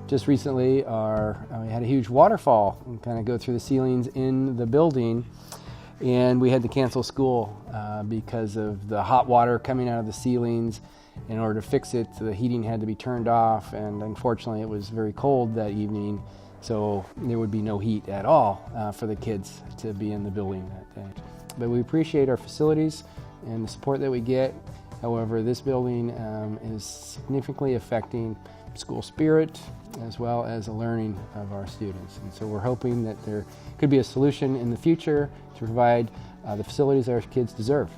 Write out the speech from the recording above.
just recently we had a huge waterfall kind of go through the ceilings in the building, and we had to cancel school because of the hot water coming out of the ceilings. In order to fix it, the heating had to be turned off, and unfortunately it was very cold that evening, so there would be no heat at all for the kids to be in the building that day. But we appreciate our facilities and the support that we get. However, this building is significantly affecting school spirit as well as the learning of our students. And so we're hoping that there could be a solution in the future to provide the facilities our kids deserve.